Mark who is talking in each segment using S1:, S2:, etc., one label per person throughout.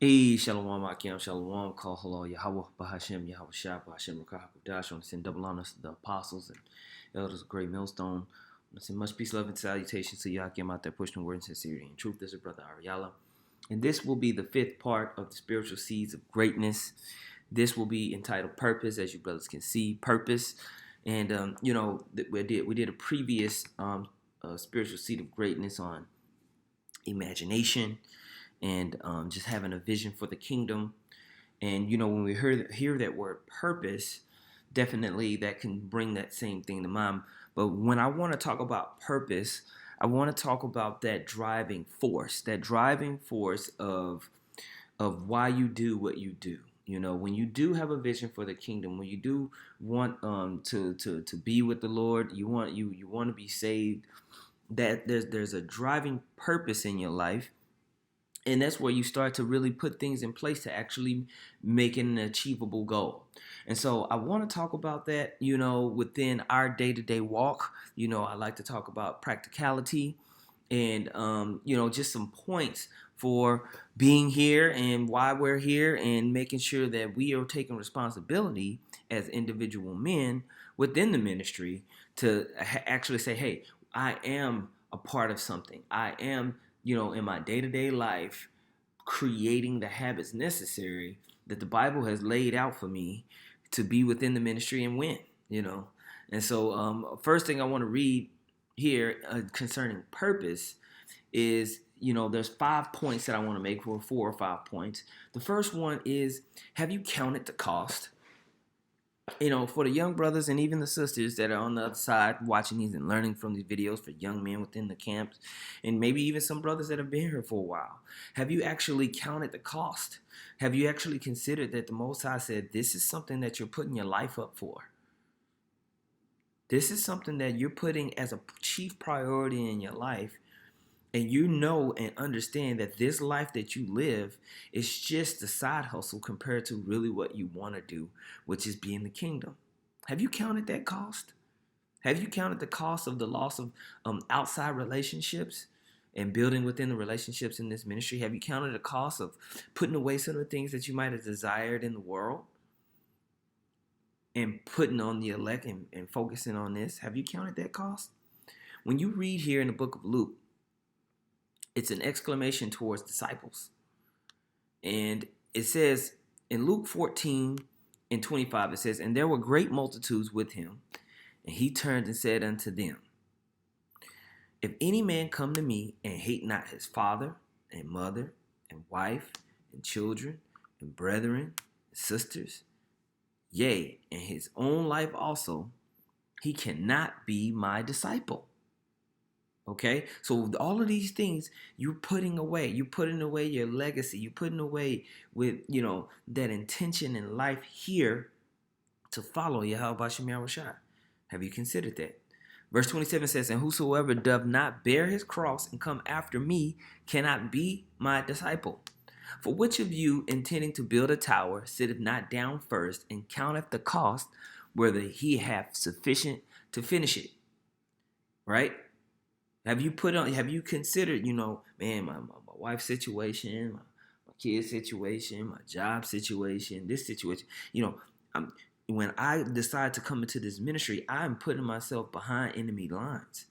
S1: Hey, Shalom, Akim, Shalom, Call Hello, Yahweh, Bahashem, Yahweh Shah, Bahashem, Rakah, Dash, on the send double honors to the apostles and elders of Great Millstone. I send much peace, love, and salutations to Yakim out there pushing word and sincerity and truth. This is Brother Ariala. And this will be the fifth part of the spiritual seeds of greatness. This will be entitled Purpose, as you brothers can see, Purpose. And, we did a previous spiritual seed of greatness on imagination and just having a vision for the kingdom. And when we hear that word purpose, definitely that can bring that same thing to mind. But when I want to talk about purpose, I want to talk about that driving force of why you do what you do. When you do have a vision for the kingdom, when you do want to be with the Lord, you want to be saved. That there's a driving purpose in your life, and that's where you start to really put things in place to actually make it an achievable goal. And so I want to talk about that, within our day-to-day walk. I like to talk about practicality and, just some points for being here and why we're here and making sure that we are taking responsibility as individual men within the ministry to actually say, hey, I am a part of something. I am, in my day-to-day life, creating the habits necessary that the Bible has laid out for me to be within the ministry and win. And so, first thing I want to read here concerning purpose is, there's 5 points that I want to make, for 4 or 5 points. The first one is, have you counted the cost? For the young brothers and even the sisters that are on the other side watching these and learning from these videos, for young men within the camps, and maybe even some brothers that have been here for a while, have you actually counted the cost? Have you actually considered that the Most High said this is something that you're putting your life up for? This is something that you're putting as a chief priority in your life. And you know and understand that this life that you live is just a side hustle compared to really what you want to do, which is be in the kingdom. Have you counted that cost? Have you counted the cost of the loss of outside relationships and building within the relationships in this ministry? Have you counted the cost of putting away some of the things that you might have desired in the world and putting on the elect and focusing on this? Have you counted that cost? When you read here in the book of Luke, it's an exclamation towards disciples. And it says in Luke 14:25, it says, and there were great multitudes with him. And he turned and said unto them, if any man come to me and hate not his father and mother and wife and children and brethren and sisters, yea, and his own life also, he cannot be my disciple. Okay, so all of these things you're putting away. You're putting away your legacy. You're putting away with, that intention in life here to follow Yahweh Bashem Yahushua. Have you considered that? Verse 27 says, and whosoever doth not bear his cross and come after me cannot be my disciple. For which of you, intending to build a tower, sitteth not down first and counteth the cost, whether he hath sufficient to finish it? Right? Have you considered, man, my wife's situation, my kid's situation, my job situation, this situation, when I decide to come into this ministry, I'm putting myself behind enemy lines.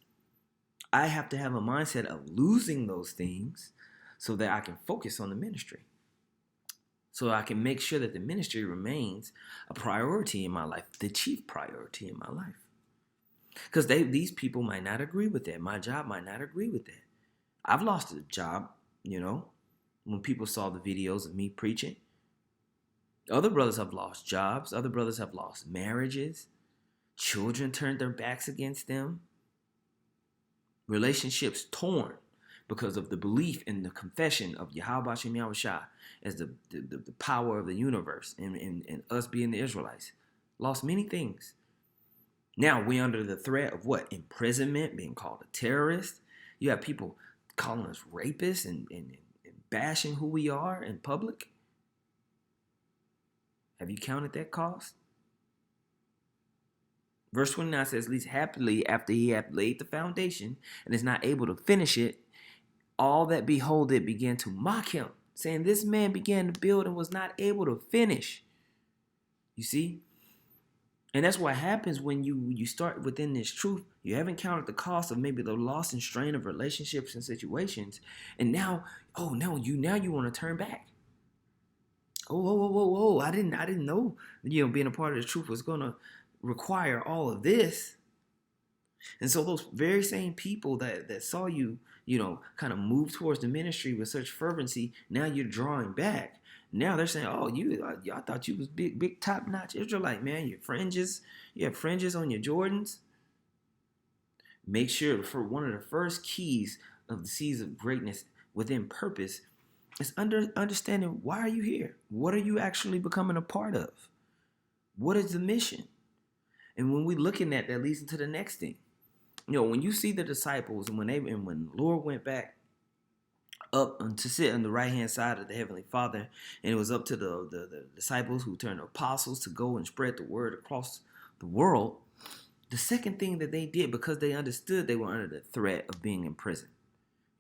S1: I have to have a mindset of losing those things so that I can focus on the ministry. So I can make sure that the ministry remains a priority in my life, the chief priority in my life. Because these people might not agree with that. My job might not agree with that. I've lost a job, when people saw the videos of me preaching. Other brothers have lost jobs. Other brothers have lost marriages. Children turned their backs against them. Relationships torn because of the belief in the confession of Yahweh Bashem Yahushua as the power of the universe and us being the Israelites. Lost many things. Now we're under the threat of what? Imprisonment, being called a terrorist. You have people calling us rapists and bashing who we are in public. Have you counted that cost? Verse 29 says, least happily after he hath laid the foundation and is not able to finish it, all that behold it began to mock him, saying this man began to build and was not able to finish. You see? And that's what happens when you start within this truth. You haven't counted the cost of maybe the loss and strain of relationships and situations. And now, oh no, now you want to turn back. Oh, whoa, whoa, whoa, whoa. I didn't know, being a part of the truth was gonna require all of this. And so those very same people that saw you, kind of move towards the ministry with such fervency, now you're drawing back. Now they're saying, "Oh, I thought you was big top notch Israelite, man. You have fringes on your Jordans." Make sure for one of the first keys of the seeds of greatness within purpose is understanding, why are you here? What are you actually becoming a part of? What is the mission? And when we're looking at that, leads into the next thing. When you see the disciples and when the Lord went back up to sit on the right hand side of the Heavenly Father, and it was up to the disciples who turned to apostles to go and spread the word across the world, the second thing that they did, because they understood they were under the threat of being in prison,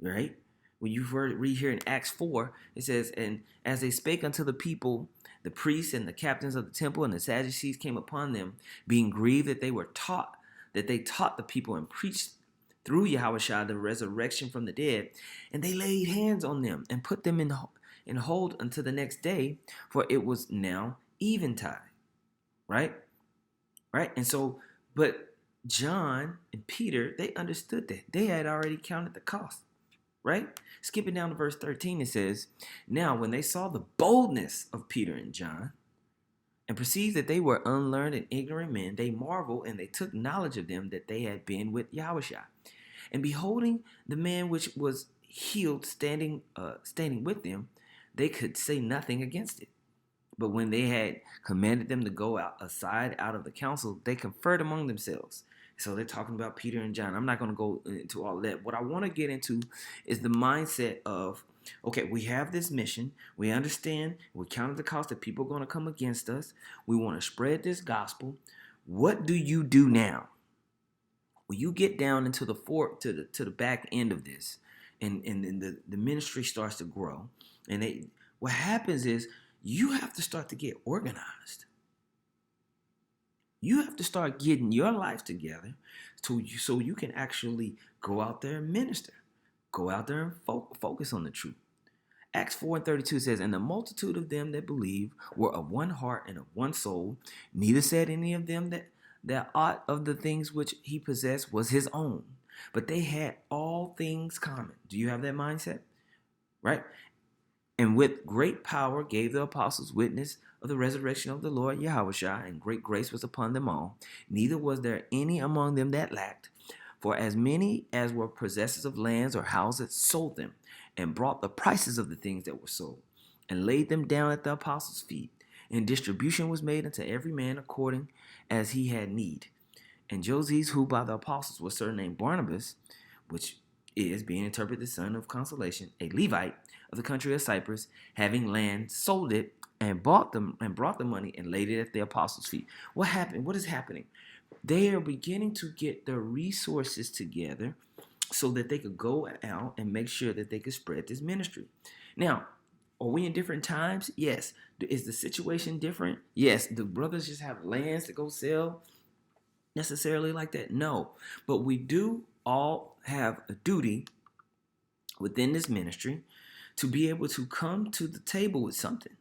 S1: right? When you read here in Acts 4, it says, "And as they spake unto the people, the priests and the captains of the temple and the Sadducees came upon them, being grieved that they taught the people and preached through Yahushua the resurrection from the dead. And they laid hands on them and put them in hold until the next day, for it was now eventide." Right? Right? And so, but John and Peter, they understood that. They had already counted the cost. Right? Skipping down to verse 13, it says, "Now when they saw the boldness of Peter and John, and perceived that they were unlearned and ignorant men, they marveled, and they took knowledge of them that they had been with Yahushua. And beholding the man which was healed standing with them, they could say nothing against it. But when they had commanded them to go aside out of the council, they conferred among themselves." So they're talking about Peter and John. I'm not going to go into all of that. What I want to get into is the mindset of, okay, we have this mission. We understand. We counted the cost that people are going to come against us. We want to spread this gospel. What do you do now? When you get down into the to the back end of this, and the ministry starts to grow, and what happens is you have to start to get organized. You have to start getting your life together so you can actually go out there and minister. Go out there and focus on the truth. Acts 4:32 says, "And the multitude of them that believed were of one heart and of one soul. Neither said any of them that aught of the things which he possessed was his own, but they had all things common." Do you have that mindset? Right? "And with great power gave the apostles witness of the resurrection of the Lord Yahushua, and great grace was upon them all. Neither was there any among them that lacked. For as many as were possessors of lands or houses sold them, and brought the prices of the things that were sold, and laid them down at the apostles' feet. And distribution was made unto every man according as he had need. And Joses, who by the apostles was surnamed Barnabas, which is, being interpreted, the son of consolation, a Levite of the country of Cyprus, having land, sold it, and brought the money and laid it at the apostles' feet." What happened? What is happening? They are beginning to get their resources together so that they could go out and make sure that they could spread this ministry. Now, are we in different times? Yes. Is the situation different? Yes. Do brothers just have lands to go sell necessarily like that? No. But we do all have a duty within this ministry to be able to come to the table with something.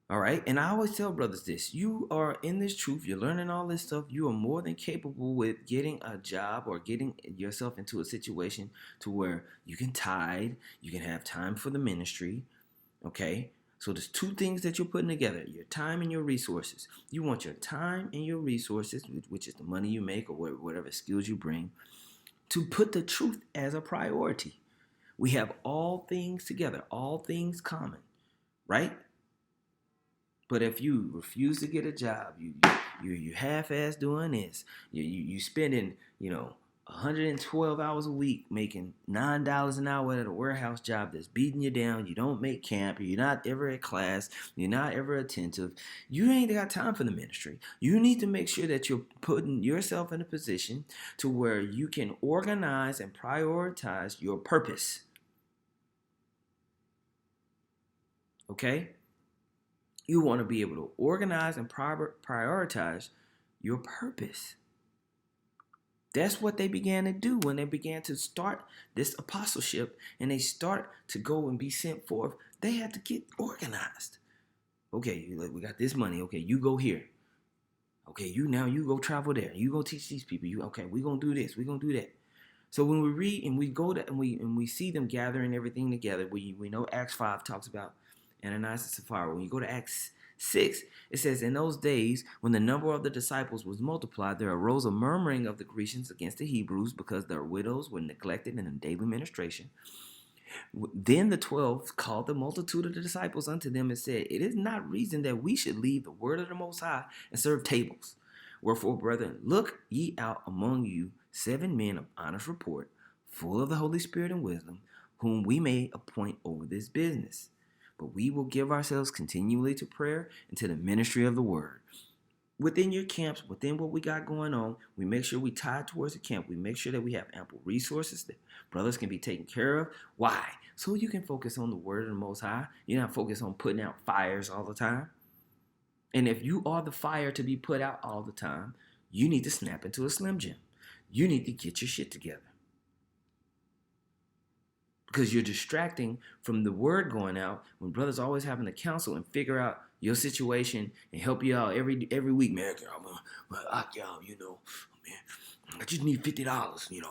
S1: All right. And I always tell brothers this: you are in this truth, you're learning all this stuff, you are more than capable with getting a job or getting yourself into a situation to where you can tithe, you can have time for the ministry. Okay. So there's two things that you're putting together: your time and your resources. You want your time and your resources, which is the money you make or whatever skills you bring, to put the truth as a priority. We have all things together, all things common, right? But if you refuse to get a job, you half-ass doing this, you spending 112 hours a week making $9 an hour at a warehouse job that's beating you down. You don't make camp. You're not ever at class. You're not ever attentive. You ain't got time for the ministry. You need to make sure that you're putting yourself in a position to where you can organize and prioritize your purpose. Okay? You want to be able to organize and prioritize your purpose. That's what they began to do when they began to start this apostleship and they start to go and be sent forth. They had to get organized. Okay, we got this money. Okay, you go here. Okay, you go travel there. You go teach these people. We gonna do this. We gonna do that. So when we read and we go to and we see them gathering everything together, we know Acts 5 talks about Ananias and Sapphira. When you go to Acts 6, it says, in those days, when the number of the disciples was multiplied, there arose a murmuring of the Grecians against the Hebrews because their widows were neglected in the daily ministration. Then the 12 called the multitude of the disciples unto them and said, it is not reason that we should leave the word of the Most High and serve tables. Wherefore, brethren, look ye out among you 7 men of honest report, full of the Holy Spirit and wisdom, whom we may appoint over this business. But we will give ourselves continually to prayer and to the ministry of the word. Within your camps, within what we got going on, we make sure we tie towards the camp. We make sure that we have ample resources that brothers can be taken care of. Why? So you can focus on the word of the Most High. You're not focused on putting out fires all the time. And if you are the fire to be put out all the time, you need to snap into a Slim Jim. You need to get your shit together. Because you're distracting from the word going out when brothers always having to counsel and figure out your situation and help you out every week. Man, I just need $50,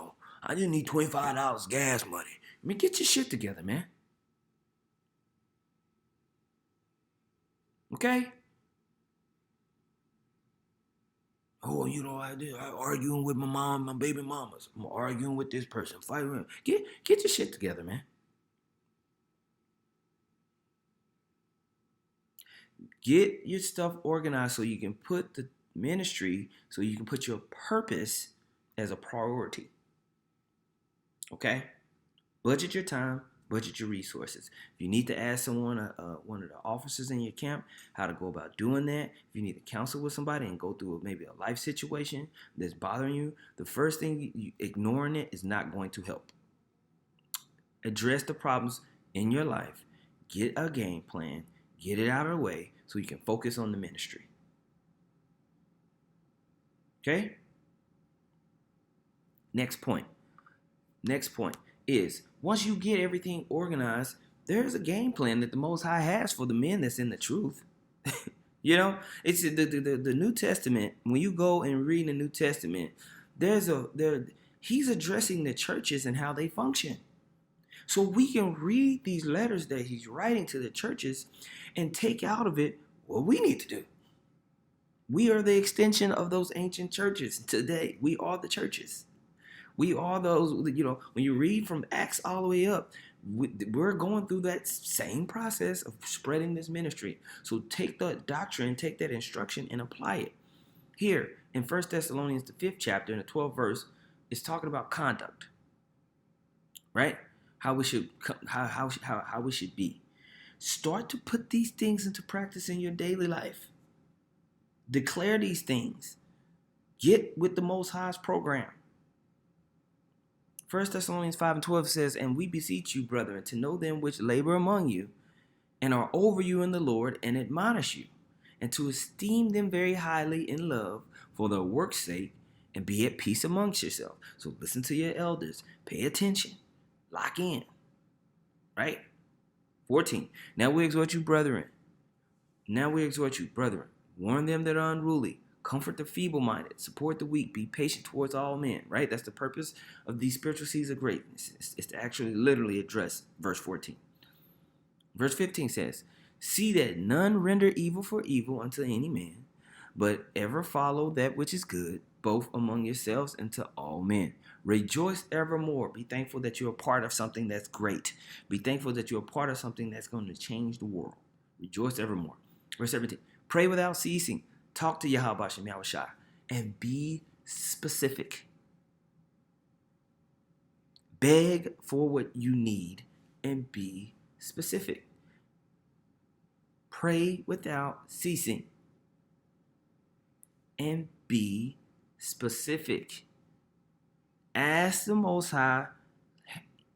S1: I just need $25 gas money. I mean, get your shit together, man. Okay? Oh, I arguing with my mom, my baby mamas. I'm arguing with this person, fighting. Get your shit together, man. Get your stuff organized so you can put the ministry, so you can put your purpose as a priority. Okay? Budget your time, budget your resources. If you need to ask someone, one of the officers in your camp, how to go about doing that, if you need to counsel with somebody and go through maybe a life situation that's bothering you, the first thing, ignoring it is not going to help. Address the problems in your life. Get a game plan. Get it out of the way so you can focus on the ministry. Okay? Next point is once you get everything organized, there's a game plan that the Most High has for the men that's in the truth. It's the New Testament. When you go and read the New Testament, he's addressing the churches and how they function. So we can read these letters that he's writing to the churches and take out of it what we need to do. We are the extension of those ancient churches today. We are the churches. We are those, when you read from Acts all the way up, we're going through that same process of spreading this ministry. So take that doctrine, take that instruction and apply it. Here in 1 Thessalonians, the 5th chapter, in the 12th verse, it's talking about conduct, right? How we should be. Start to put these things into practice in your daily life. Declare these things. Get with the Most High's program. 1 Thessalonians 5:12 says, and we beseech you, brethren, to know them which labor among you and are over you in the Lord and admonish you, and to esteem them very highly in love for their work's sake, and be at peace amongst yourselves. So listen to your elders. Pay attention. Lock in. Right? 14. Now we exhort you, brethren. Warn them that are unruly. Comfort the feeble-minded. Support the weak. Be patient towards all men. Right? That's the purpose of these spiritual seeds of greatness. It's to actually literally address verse 14. Verse 15 says, see that none render evil for evil unto any man, but ever follow that which is good, both among yourselves and to all men. Rejoice evermore. Be thankful that you're a part of something that's great. Be thankful that you're a part of something that's going to change the world. Rejoice evermore. Verse 17. Pray without ceasing. Talk to Yahweh Shem Yahushua and be specific. Beg for what you need and be specific. Pray without ceasing and be specific. Ask the Most High,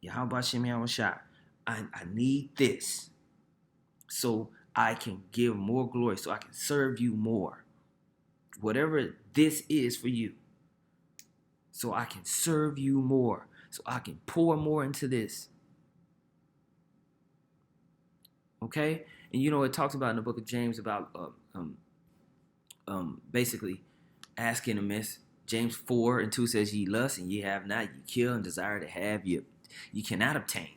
S1: Yahweh Shem Yahushua, I need this. so I can give more glory, so I can serve you more. Whatever this is for you, so I can serve you more, so I can pour more into this. Okay? And you know, it talks about in the book of James about basically asking amiss. James 4:2 says, ye lust and ye have not, ye kill and desire to have, ye cannot obtain.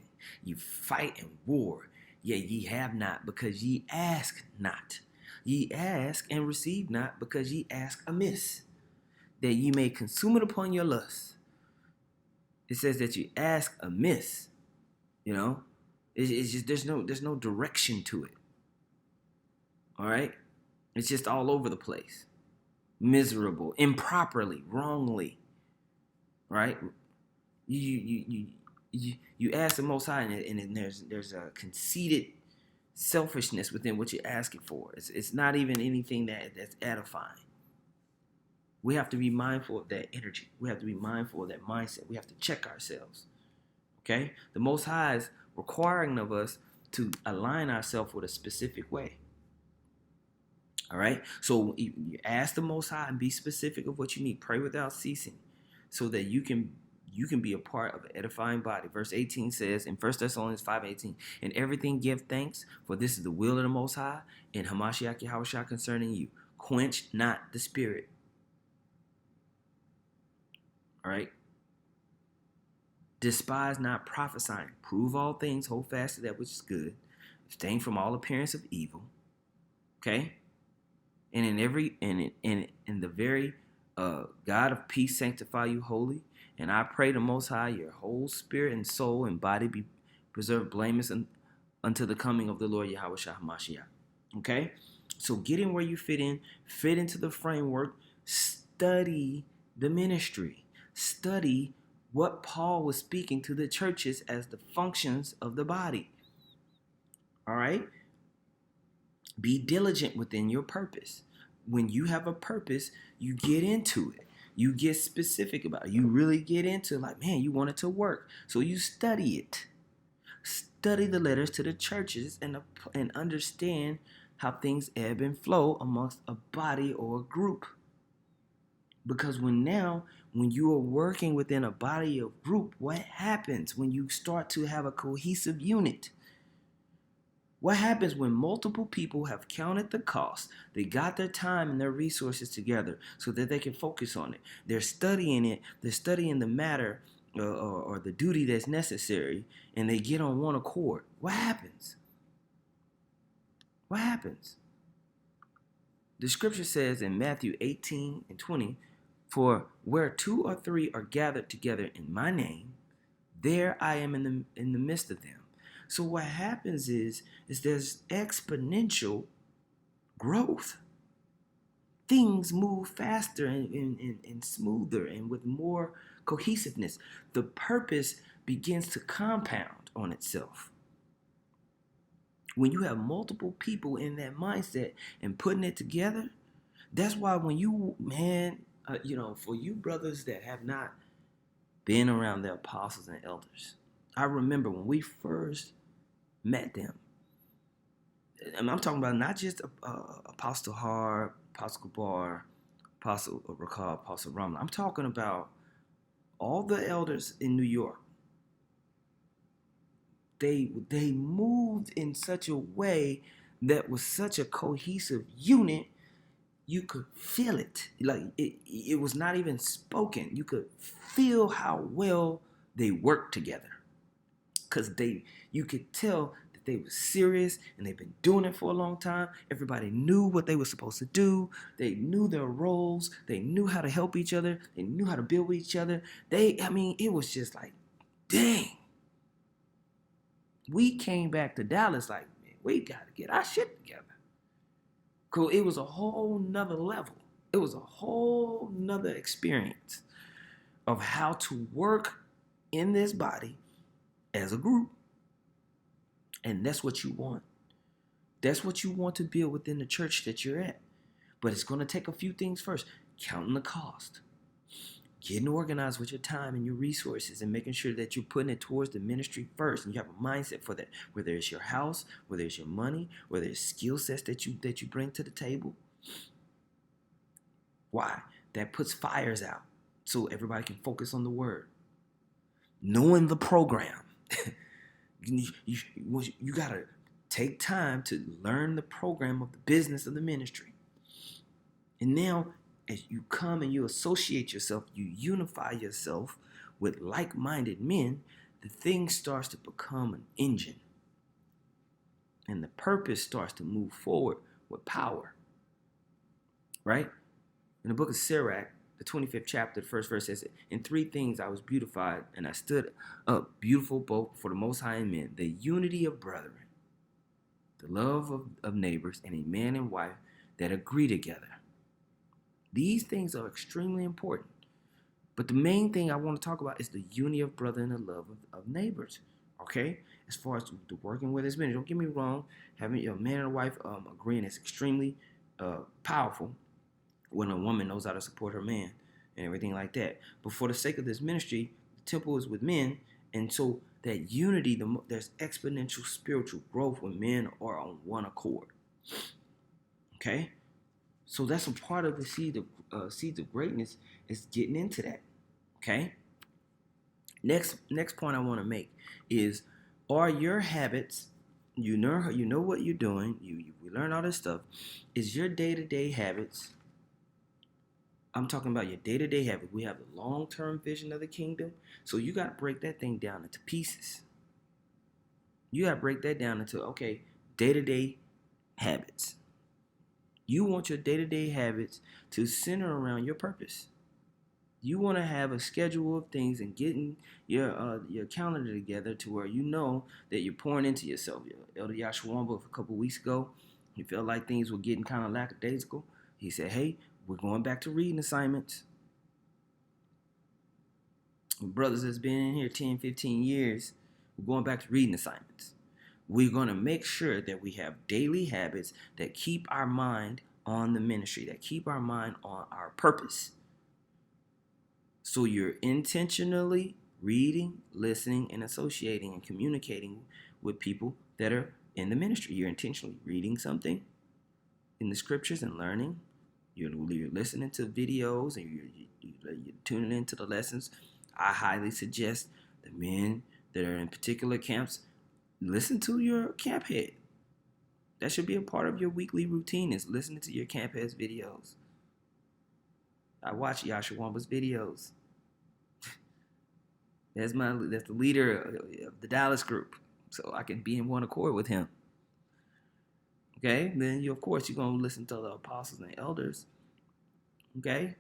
S1: You fight and war, yet ye have not, because ye ask not. Ye ask and receive not, because ye ask amiss, that ye may consume it upon your lust. It says that you ask amiss. You know, it's just there's no direction to it. All right, it's just all over the place, miserable, improperly, wrongly. Right? You ask the Most High, and there's a conceited selfishness within what you're asking for. It's not even anything that's edifying. We have to be mindful of that energy. We have to be mindful of that mindset. We have to check ourselves. Okay? The Most High is requiring of us to align ourselves with a specific way. All right? So you ask the Most High and be specific of what you need. Pray without ceasing, so that you can be a part of an edifying body. Verse 18 says in 1 Thessalonians 5:18, in everything give thanks, for this is the will of the Most High and Hamashiach Yahushua concerning you. Quench not the spirit. All right? Despise not prophesying. Prove all things. Hold fast to that which is good. Abstain from all appearance of evil. Okay? And in the very God of peace sanctify you wholly. And I pray the Most High, your whole spirit and soul and body be preserved blameless unto the coming of the Lord Yahushua HaMashiach. Okay? So get in where you fit into the framework, study the ministry, study what Paul was speaking to the churches as the functions of the body. All right? Be diligent within your purpose. When you have a purpose, you get into it. You get specific about it. You really get into it, like, man, you want it to work. So you study it. Study the letters to the churches and understand how things ebb and flow amongst a body or a group. Because when you are working within a body or group, what happens when you start to have a cohesive unit? What happens when multiple people have counted the cost? They got their time and their resources together so that they can focus on it. They're studying it. They're studying the matter or the duty that's necessary, and they get on one accord. What happens? What happens? The scripture says in Matthew 18:20, for where 2 or 3 are gathered together in my name, there I am in the midst of them. So what happens is there's exponential growth. Things move faster and smoother and with more cohesiveness. The purpose begins to compound on itself. When you have multiple people in that mindset and putting it together, that's why when you, for you brothers that have not been around the apostles and elders, I remember when we first met them. And I'm talking about not just Apostle Hart, Apostle Gabar, Apostle Rakab, Apostle Ramla. I'm talking about all the elders in New York. They moved in such a way that was such a cohesive unit. You could feel it. Like it was not even spoken. You could feel how well they worked together. Because you could tell that they were serious and they've been doing it for a long time. Everybody knew what they were supposed to do. They knew their roles. They knew how to help each other. They knew how to build with each other. It was just like, dang. We came back to Dallas like, man, we got to get our shit together. Cool. It was a whole nother level. It was a whole nother experience of how to work in this body as a group. And that's what you want. That's what you want to build within the church that you're at. But it's going to take a few things first. Counting the cost. getting organized with your time and your resources and making sure that you're putting it towards the ministry first, and you have a mindset for that, whether it's your house, whether it's your money, whether it's skill sets that you bring to the table. Why? That puts fires out so everybody can focus on the word. Knowing the program. you got to take time to learn the program of the business of the ministry. And now, as you come and you associate yourself, you unify yourself with like-minded men, the thing starts to become an engine. And the purpose starts to move forward with power. Right? In the book of Sirach, the 25th chapter, the first verse says, "In three things I was beautified, and I stood up beautiful both for the Most High and men, the unity of brethren, the love of neighbors, and a man and wife that agree together." These things are extremely important. But the main thing I want to talk about is the unity of brother and the love of neighbors. Okay? As far as the working with his men, don't get me wrong, having a man and a wife agreeing is extremely powerful when a woman knows how to support her man and everything like that. But for the sake of this ministry, the temple is with men, and so that unity, there's exponential spiritual growth when men are on one accord. Okay? So that's a part of the seeds of greatness, is getting into that. Okay? Next point I want to make is, are your habits, you know what you're doing, we learn all this stuff, is your day-to-day habits. I'm talking about your day-to-day habit. We have the long-term vision of the kingdom. So you got to break that thing down into pieces. You got to break that down into, okay, day-to-day habits. You want your day-to-day habits to center around your purpose. You want to have a schedule of things and getting your calendar together to where you know that you're pouring into yourself. Elder Yashawamba, a couple weeks ago, he felt like things were getting kind of lackadaisical. He said, hey, we're going back to reading assignments. Brothers that's been in here 10, 15 years, we're going back to reading assignments. We're going to make sure that we have daily habits that keep our mind on the ministry, that keep our mind on our purpose. So you're intentionally reading, listening, and associating and communicating with people that are in the ministry. You're intentionally reading something in the scriptures and learning. You're listening to videos and you're tuning into the lessons. I highly suggest the men that are in particular camps, listen to your camp head. That should be a part of your weekly routine, is listening to your camp head's videos. I watch Yashawamba's videos. That's the leader of the Dallas group, so I can be in one accord with him. Okay, then you're going to listen to the apostles and elders. Okay,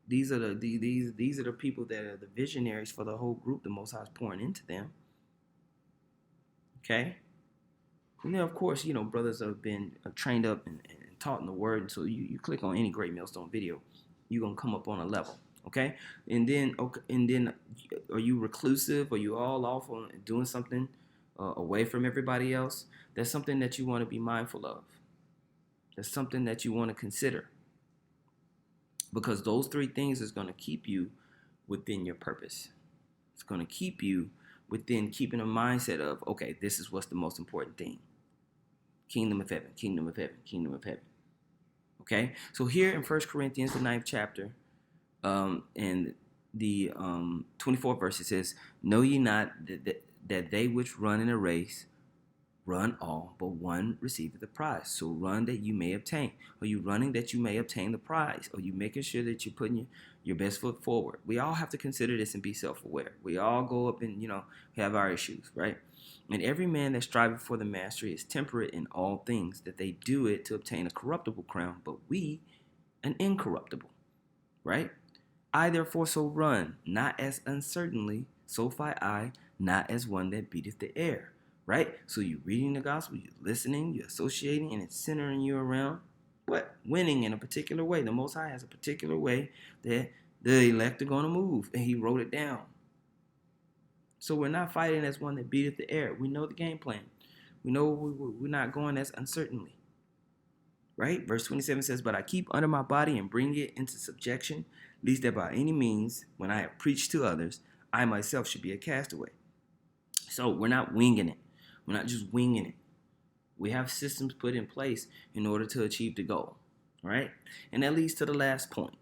S1: these are the people that are the visionaries for the whole group. The Most High is pouring into them. Okay, and then of course, brothers have been trained up and taught in the word. And so you click on any Great Millstone video, you're gonna come up on a level. Okay, and then are you reclusive? Are you all off on doing something away from everybody else? That's something that you want to be mindful of. That's something that you want to consider, because those three things is going to keep you within your purpose. It's going to keep you within keeping a mindset of, okay, this is what's the most important thing. Kingdom of heaven, kingdom of heaven, kingdom of heaven. Okay, so here in 1 Corinthians, the 9th chapter, and the 24th verse, it says, "Know ye not that they which run in a race run all, but one receiveth the prize. So run that you may obtain." Are you running that you may obtain the prize? Are you making sure that you're putting your best foot forward? We all have to consider this and be self-aware. We all go up and, have our issues, right? "And every man that striveth for the mastery is temperate in all things, that they do it to obtain a corruptible crown, but we an incorruptible." Right? "I therefore so run, not as uncertainly, so fight I, not as one that beateth the air." Right? So you're reading the gospel, you're listening, you're associating, and it's centering you around what? Winning in a particular way. The Most High has a particular way that the elect are going to move, and he wrote it down. So we're not fighting as one that beateth the air. We know the game plan. We know we're not going as uncertainly. right? Verse 27 says, but I keep under my body and bring it into subjection, lest that by any means, when I have preached to others, I myself should be a castaway. So we're not winging it. We're not just winging it. We have systems put in place in order to achieve the goal, right? And that leads to the last point.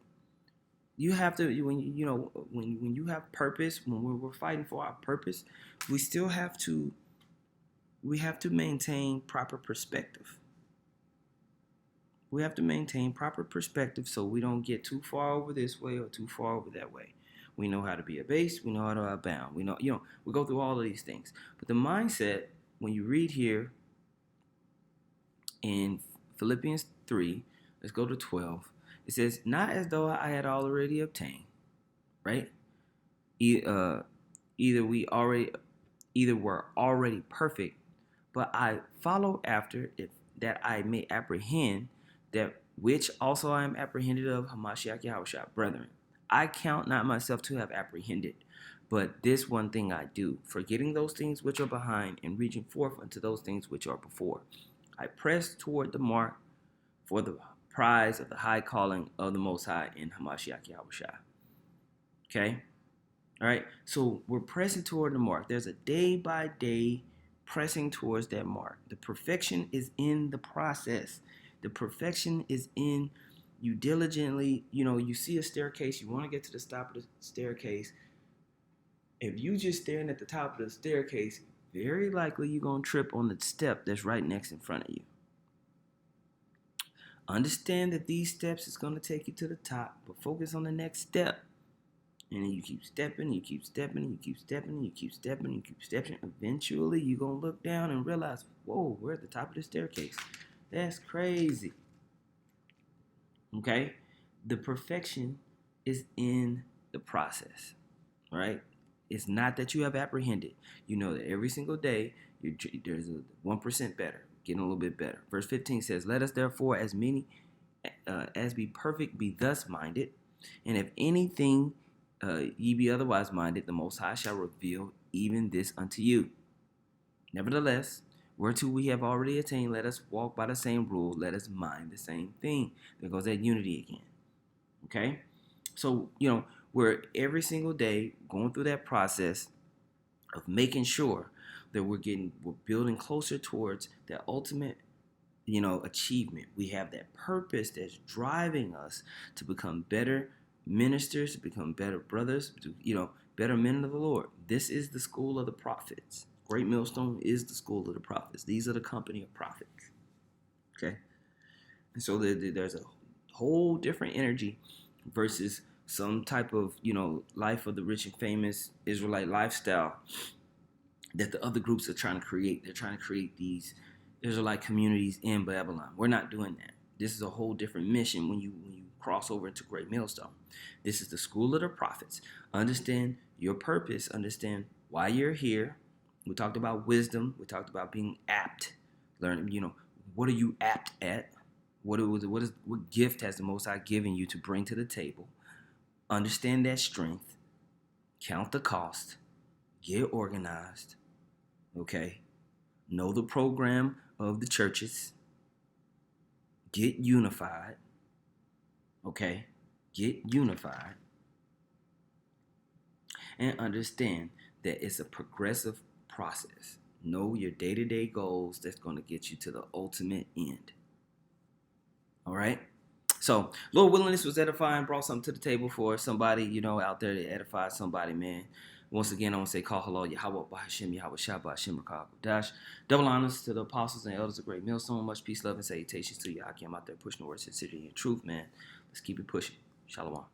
S1: You have to, when you have purpose, when we're fighting for our purpose, we have to maintain proper perspective. We have to maintain proper perspective so we don't get too far over this way or too far over that way. We know how to be a base. We know how to abound. We know, we go through all of these things. But the mindset, when you read here in Philippians 3, let's go to 12. It says, not as though I had already obtained, right? Either were already perfect, but I follow after it, that I may apprehend that which also I am apprehended of Hamashiach Yahushua. Brethren, I count not myself to have apprehended, but this one thing I do, forgetting those things which are behind and reaching forth unto those things which are before. I press toward the mark for the prize of the high calling of the Most High in Hamashiach Yahushua. Okay? All right? So we're pressing toward the mark. There's a day-by-day pressing towards that mark. The perfection is in the process. The perfection is in you diligently, you see a staircase, you want to get to the top of the staircase. If you just staring at the top of the staircase, very likely you're going to trip on the step that's right next in front of you. Understand that these steps is going to take you to the top, but focus on the next step. And then you keep stepping, you keep stepping, you keep stepping, you keep stepping, you keep stepping. Eventually, you're going to look down and realize, whoa, we're at the top of the staircase. That's crazy. Okay? The perfection is in the process, right? It's not that you have apprehended. You know that every single day, there's a 1% better, getting a little bit better. Verse 15 says, let us therefore as many as be perfect be thus minded. And if anything ye be otherwise minded, the Most High shall reveal even this unto you. Nevertheless, whereto we have already attained, let us walk by the same rule, let us mind the same thing. There goes that unity again. Okay? So, we're every single day going through that process of making sure that we're building closer towards that ultimate, achievement. We have that purpose that's driving us to become better ministers, to become better brothers, to, better men of the Lord. This is the school of the prophets. Great Millstone is the school of the prophets. These are the company of prophets. Okay? And so there's a whole different energy versus some type of, life of the rich and famous Israelite lifestyle that the other groups are trying to create. They're trying to create these Israelite communities in Babylon. We're not doing that. This is a whole different mission when you cross over into Great Millstone. This is the school of the prophets. Understand your purpose. Understand why you're here. We talked about wisdom. We talked about being apt. Learn, what are you apt at? What gift has the Most High given you to bring to the table? Understand that strength. Count the cost. Get organized. Okay? Know the program of the churches. Get unified. Okay? Get unified. And understand that it's a progressive process. Know your day-to-day goals that's going to get you to the ultimate end. All right? So, Lord willing, this was edifying, brought something to the table for somebody, out there to edify somebody, man. Once again, I want to say, call hello, Yahweh, Bahashim, Yahweh, Shabbat, Hashem, Dash. Double honors to the apostles and elders of Great Millstone. Much peace, love, and salutations to you. I'm out there pushing the words of sincerity and truth, man. Let's keep it pushing. Shalom.